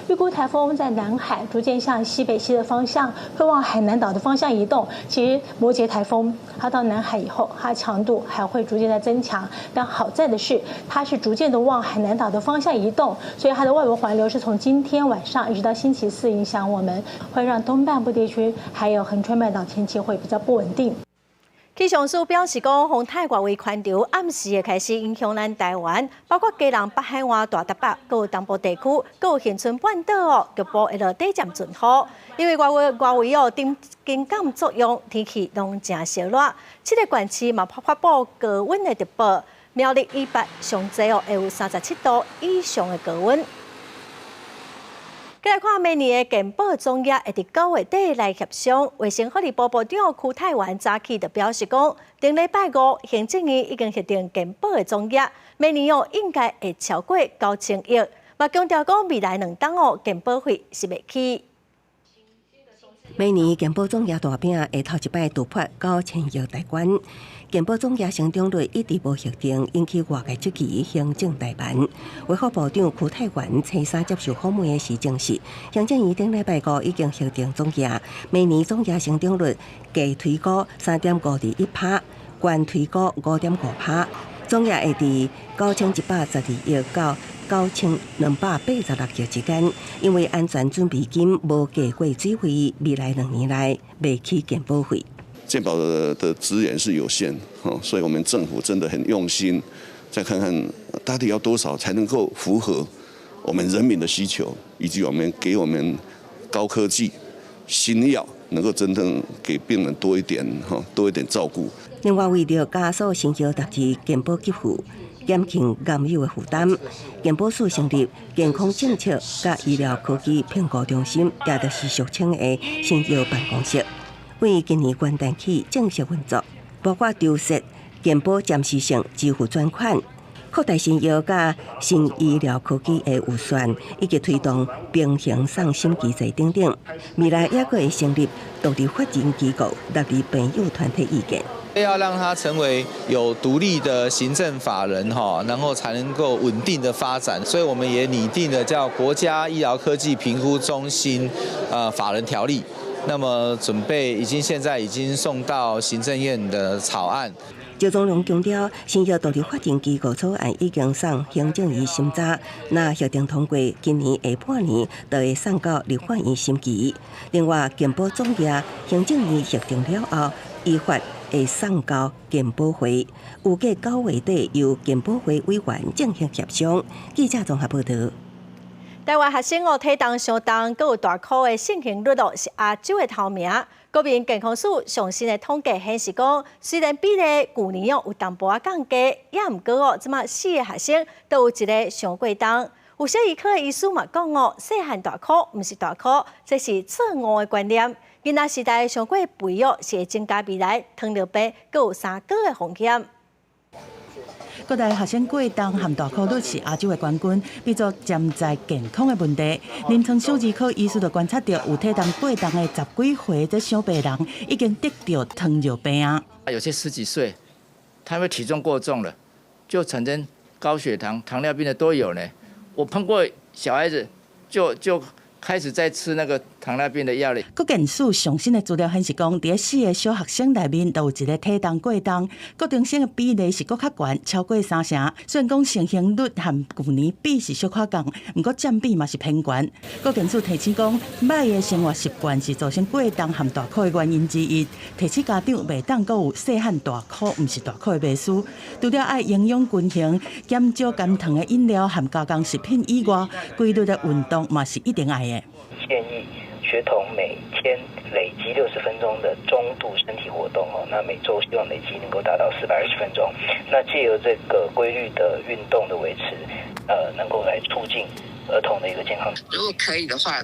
预估台风在南海逐渐向西北西的方向，会往海南岛的方向移动。其实摩羯台风它到南海以后，它强度还会逐渐在增强。但好在的是，它是逐渐的往海南岛的方向移动，所以它的外围环流是从今天晚上一直到星期4影响我们，会让东半部地区还有恒春半岛天气会比较不稳定。
气象署表示讲，风台外围环流暗时会开始影响咱台湾，包括基隆、北海岸、大台北，各有东部地区，各有恒春半岛局部会落短暂阵雨。因为外围丁感作用，天气拢真烧热。7个县市嘛发布高温的特报，苗栗以北上济会有37度以上的高温。再来看明年的健保总额会伫9月底来协商。卫生福利部部长邱泰源早起就表示讲，顶礼拜5行政院已经核定健保的总额，明年应该会超过9000亿。嘛强调讲，未来2档健保费是袂起。
每年健保总额大饼会头一摆突破9000亿台元。健保总额成长率一直无确定，引起外界质疑。行政代办卫福部长邱泰源初三接受访问的时证实，行政院顶礼拜五已经核定总额，每年总额成长率低推估3.51%，悬推估5.5%，总额会伫9112亿到9286亿之间。因为安全准备金无计过水费，未来2年内未起健保费。
健保的资源是有限，所以我们政府真的很用心，再看看到底要多少才能够符合我们人民的需求，以及给我们高科技新药，能够真正给病人多一点照顾。
另外，为了加速成效达至健保给付，减轻癌友的负担，健保署成立健康政策甲医疗科技评估中心，也就是俗称的新药办公室。为今年元旦起正式运作，包括注册健保暂时性支付专款、扩大新药甲新医疗科技的预算，以及推动平行送审机制等等。未来也会成立独立法人机构，纳入朋友团体意见。
要让它成为有独立的行政法人然后才能够稳定的发展，所以我们也拟定了叫国家医疗科技评估中心法人条例。那么现在已经送到行政院的草案。
赵总统强调，新药独立法人机构草案已经送行政院审查，那协定通过，今年下半年就会送到立法院审议。另外，健保总额行政院协定了后，依法会送到健保会，预计9月底由健保会委员进行协商。记者综合报道。
台湾学生体重相当，阁有大考的盛行率是亚洲的头名。国民健康署上新的统计显示讲，虽然比例旧年有淡薄降低，也毋过即马4个学生都有一个上过重。有些医科的医师嘛讲细汉大考毋是大考，这是错误的观念。囡仔时代上过肥肉是会增加未来糖尿病阁有3高的风险。
各大学生过重和大考率是亚洲的冠军，比作潜在健康的问题。临床小儿科医师就观察到，有体重过重的10几岁的小白人已经得到糖尿病啊。
有些10几岁，他因为体重过重了，就产生高血糖、糖尿病的都有呢。我碰过小孩子就开始在吃那个糖尿病的药了。
国健署上新的资料显示讲，在4个小学生内面，都有一个体重过重，高中生的比例是更较悬，超过3成。虽然讲成行率和去年比是小可降，不过占比嘛是偏悬。国健署提醒讲，歹的生活习惯是造成过重和大考的原因之一，提醒家长袂当阁有细汉大考，毋是大考的迷思。除了爱营养均衡、减少含糖的饮料和加工食品以外，规律的运动嘛是一定爱的。
建议学童每天累积60分钟的中度身体活动那每周希望累积能够达到420分钟。那借由这个规律的运动的维持，能够来促进儿童的一个健康。
如果可以的话，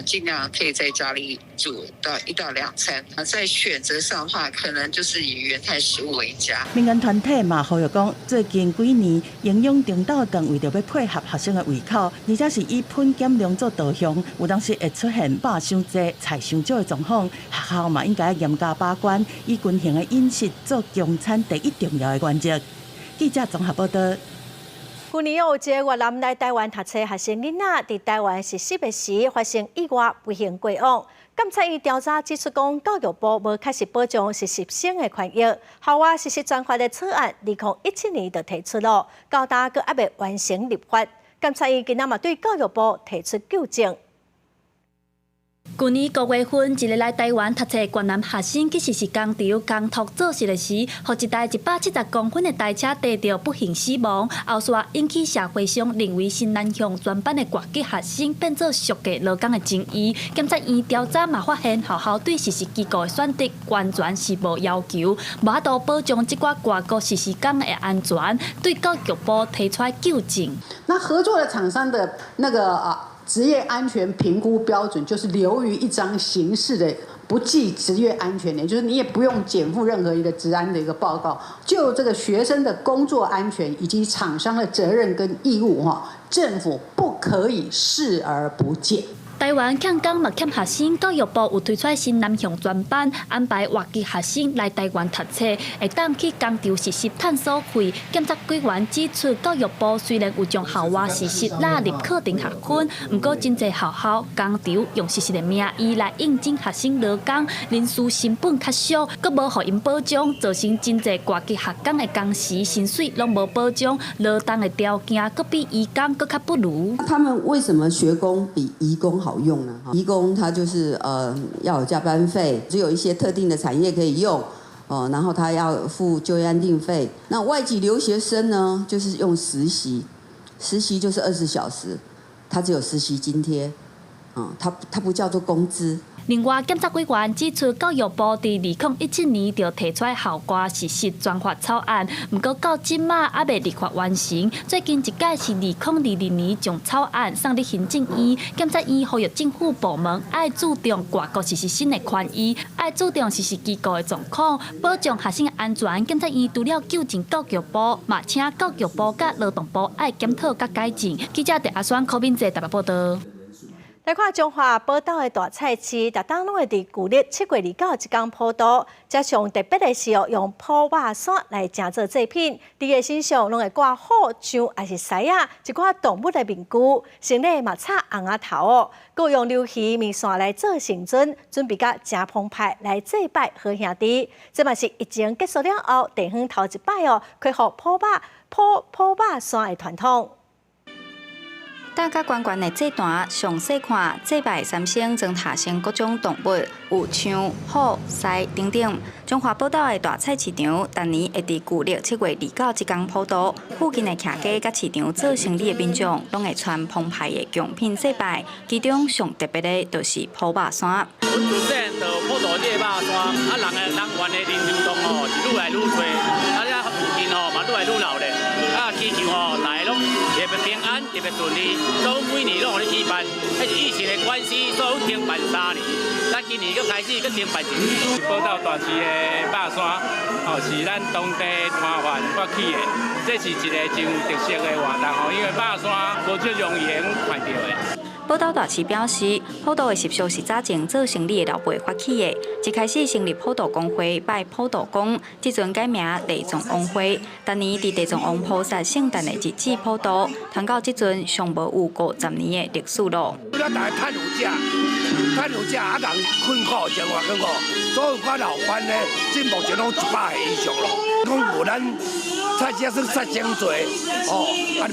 尽量可以在家里煮到1到2餐。在选择上的话，可能就是以原态食物为佳。
民间团体嘛呼吁讲，最近几年营养中倒顿为着要配合学生的胃口，而且是以品减量做导向，有当时会出现肉伤多、菜伤少的状况。学校嘛应该严加把关，以均衡的饮食做中餐第一重要的原则。记者综合报道。
去年有一个越南来台湾读册学生囡仔，伫台湾实习的时发生意外不幸过往。监察院调查指出，讲教育部无确实保障实习生的权益。校外实习专法的草案，2017年就提出了，到大阁还未完成立法。监察院今仔嘛对教育部提出纠正。
去年9月份，一个来台湾读册的越南学生去实习工厂工托做事的时，互一台170公分的台车跌到不幸死亡，后续引起社会上认为是南向专班的越籍学生变做属价劳工的争议。检察院调查嘛发现，学校对实习机构的选择完全是无要求，无法度保障这寡外国实习工的安全，对教育部提出纠正。
那合作的厂商的那个职业安全评估标准就是流于一张形式的不计职业安全的，就是你也不用减负任何一个职安的一个报告，就这个学生的工作安全以及厂商的责任跟义务政府不可以视而不见。
台湾欠工嘛欠学生，教育部有推出新南向专班，安排外籍学生来台湾读册，会当去工厂实习探索费。检察官员指出，教育部虽然有将校外实习纳入课程学分，不过真侪学校工厂用实习的名义来应征学生劳工，人事成本较俗，阁无互因保障，造成真侪外籍学工的工时薪水拢无保障，劳动的条件阁比移工阁较不如。
他们为什么学工比移工好用呢？移工他就是要有加班费，只有一些特定的产业可以用，然后他要付就业安定费。那外籍留学生呢，就是用实习，实习就是20小时，他只有实习津贴，他不叫做工资。
另外，检察委员指出，教育部伫2017年就提出校外实习专法草案，不过到今嘛还未立法完成。最近一届是2022年将草案送入行政院，检察院呼吁政府部门爱注重外国实习生的权益，爱注重实习机构的状况，保障学生的安全。检察院除了纠正教育部，嘛请教育部甲劳动部爱检讨甲改进。记者陈阿选柯敏哲台北报道。
来看中华宝岛的大菜市，逐当拢会伫旧历7月29日一天普渡。加上特别的是用普肉线来制作制品，伫个身上拢会挂虎、象还是狮啊，一寡动物的面具，身体嘛插红仔头哦。佮用流鱼面线来做成尊，准备甲真澎湃来祭拜好兄弟。这嘛是疫情结束了后，地方头一摆哦，恢复普肉线的传统。
大甲悬悬的祭坛，详细看祭拜三星将下成各种动物，有象、虎、狮等等。中华宝岛的大菜市场，逐年会伫旧历7月29一天普渡，附近的徛街甲市场做生意的民众，拢会穿澎湃的贡品祭拜。其中上特别的，就是普肉线。
阮自细就普渡这个肉线，人员的人流动吼是愈来愈多，遮附近吼嘛愈来愈闹热，祈求吼大家拢特别平安，特别顺利。都每年拢有咧举办，迄是疫情的关系，所以停办3年。咱今年佫开始佫停办1年。宝岛大市的肉线，是咱当地摊贩发起的，这是一个真有特色的活动因为肉线无这容易看到的。
宝岛大市表示，普渡的习俗是早前做生意的老辈发起的，一开始成立普渡公会，拜普渡公，即阵改名地藏王会。当年伫地藏王菩萨圣诞的日子普渡，传到即阵尚无有50年的历史咯。
咱大家趁有食，人困苦生活困苦，所有款老板呢，即目前拢100个以上咯。讲无咱菜市算杀生多，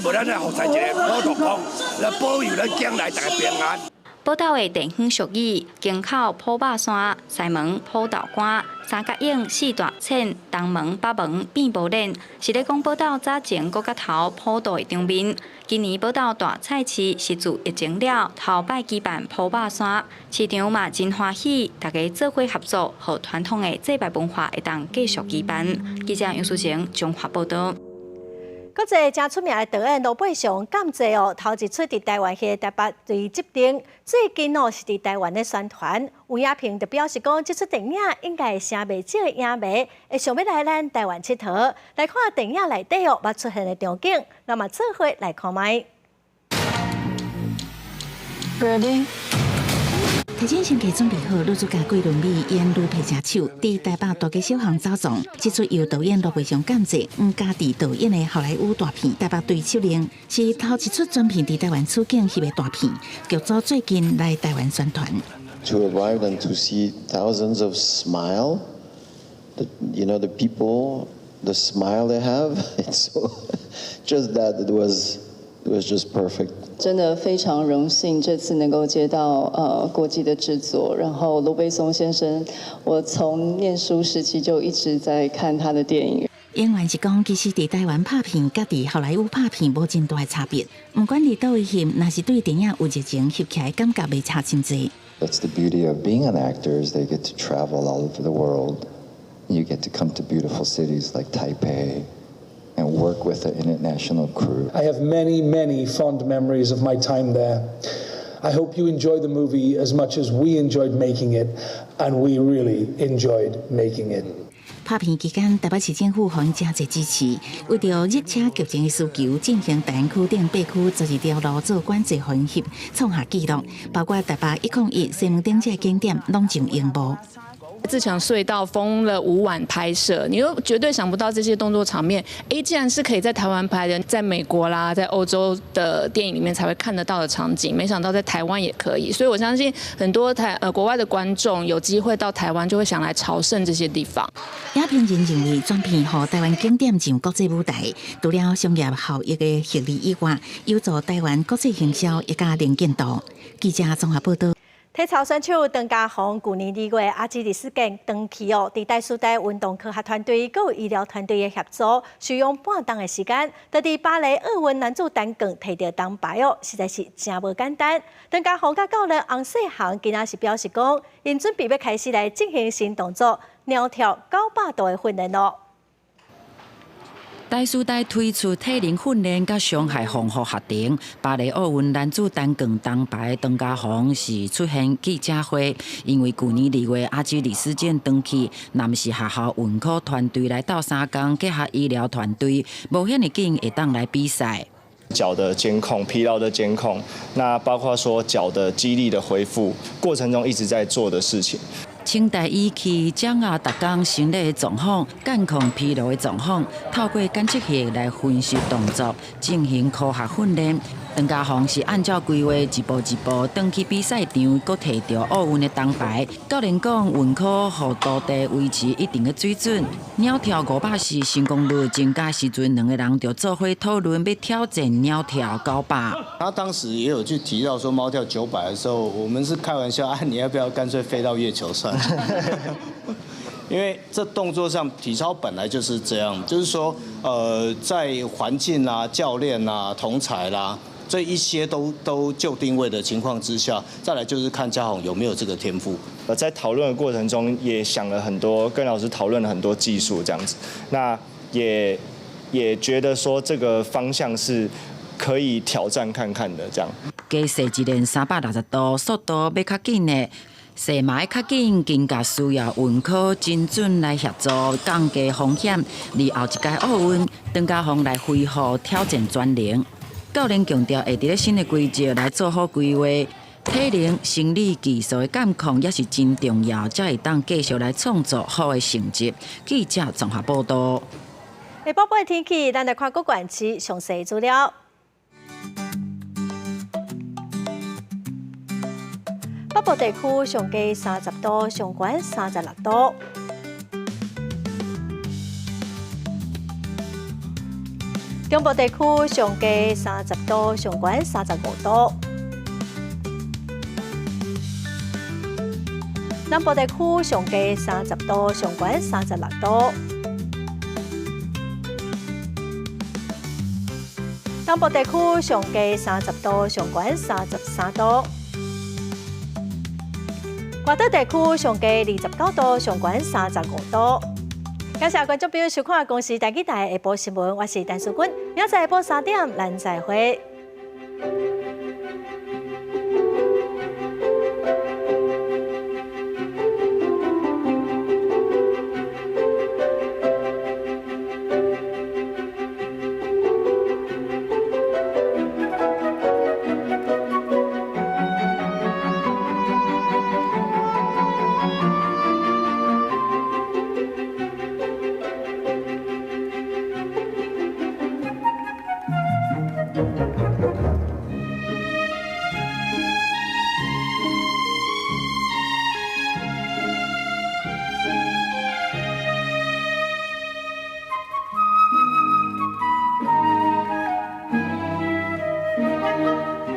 无咱来服侍一个普渡公，来保佑咱将来大家平安。
宝岛的地方俗语：京口普肉线，西门普豆干，三角影4大塹，东门北门变无脸，是咧讲宝岛早前国家头普渡的场面。今年宝岛大菜市是自疫情了头摆举办普肉线，市场嘛真欢喜，大家做伙合作，互传统的祭拜文化会当继续举办。记者杨淑成中华报道。
搁一个真出名的导演罗伯祥，感谢头一出伫台湾去台北对执定，最近是伫台湾的宣传。吴亚平就表示讲，这出电影应该是声袂少的影迷，会想要来咱台湾佚佗，来看电影内底捌出现的场景，那么做伙来看卖。
Ready。提前先期准备好，女主角桂纶镁演女配车手，伫台北大街小巷走撞。这出由导演罗培祥感谢吴家迪导演的好莱坞大片《台北对手令》，是头一出专片伫台湾取景翕的大片。剧组最近来台湾宣传。
To arrive and to see thousands of smile, the people, the smile they have, it's so, just that it was just perfect.
真的非常荣幸，这次能够接到国际的制作。然后罗贝松先生，我从念书时期就一直在看他的电影。
演员是讲，其实伫台湾拍片，甲伫好莱坞拍片无真大的差别。不管伫倒位翕，若是对电影有热情，翕起来感觉袂差真济。
That's the beauty of being an actor is they get to travel all over the world. You get to come to beautiful cities like Taipei. And work with an international crew.
I have many, many fond memories of my time there.
I hope you enjoy the movie as much as we enjoyed making it, and we really enjoyed making it.
拍片期间，台北市政府予真侪支持，为着热车剧情的需求，进行大安区顶8区12条路做管制混合，创下纪录，包括台北101西门町这景点拢上荧幕。
自强隧道封了5晚拍摄，你又绝对想不到这些动作场面，竟然是可以在台湾拍的，在美国啦，在欧洲的电影里面才会看得到的场景，没想到在台湾也可以，所以我相信很多国外的观众有机会到台湾就会想来朝圣这些地方。
影评人认为，转片和台湾景点上国际舞台，除了商业效益的效益以外，有助台湾国际营销一加能见度。记者综合报道。
体操选手邓家宏去年2月阿基里斯腱长期伫台师大运动科学团队佮有医疗团队的协助，需用半冬的时间，就伫巴黎奥运男子单杠摕到铜牌实在是真无简单。邓家宏甲教练洪世航今仔是表示讲，因准备要开始来进行新动作，鸟跳900度的训练咯。
台师大推出体能训练甲伤害防护学程，巴黎奥运男子单杠铜牌邓家宏是出现记者会，因为去年2月阿基里斯腱断去，男士学校运科团队来到3工，结合医疗团队，无遐尼紧会当来比赛。
脚的监控、疲劳的监控，那包括说脚的肌力的恢复过程中一直在做的事情。
清代仪器掌握逐工身体的状况、监控疲劳的状况，透过监测器来分析动作，进行科学训练。邓家宏是按照规划一步一步登去比赛场，佮摕到奥运的铜牌。教练讲，运科互徒弟维持一定的水准。鸟跳500是成功率增加时阵，两个人就做伙讨论要挑战鸟跳900。
他当时也有去提到说，猫跳900的时候，我们是开玩笑，你要不要干脆飞到月球算了？因为这动作上体操本来就是这样，就是说，在环境啊、教练啊、同侪啦。这一些都就定位的情况之下，再来就是看家宏有没有这个天赋。
在讨论的过程中，也想了很多，跟老师讨论了很多技术这样子。那也觉得说这个方向是可以挑战看看的这样。
加设一练360度，速度要较紧的。射嘛要较紧，更加需要运科精准来协助降低风险。而后一届奥运，邓家宏来恢复挑战全能。教练强调，会伫咧新的规则来做好规划，体能、生理、技术的监控也是真重要，才会当继续来创造好的成绩。记者综合报道。
下晡的天气，咱来看各县市详细资料。北部地区上低30度，上悬36度。中部地区上低30度，上悬35度；南部地区上低30度，上悬36度；东部地区上低30度，上悬33度；外岛地区上低29度，上悬35度。感谢观众朋友收看《公视台记台下晡新闻》，我是陈淑君，明仔载下晡3点，咱再会。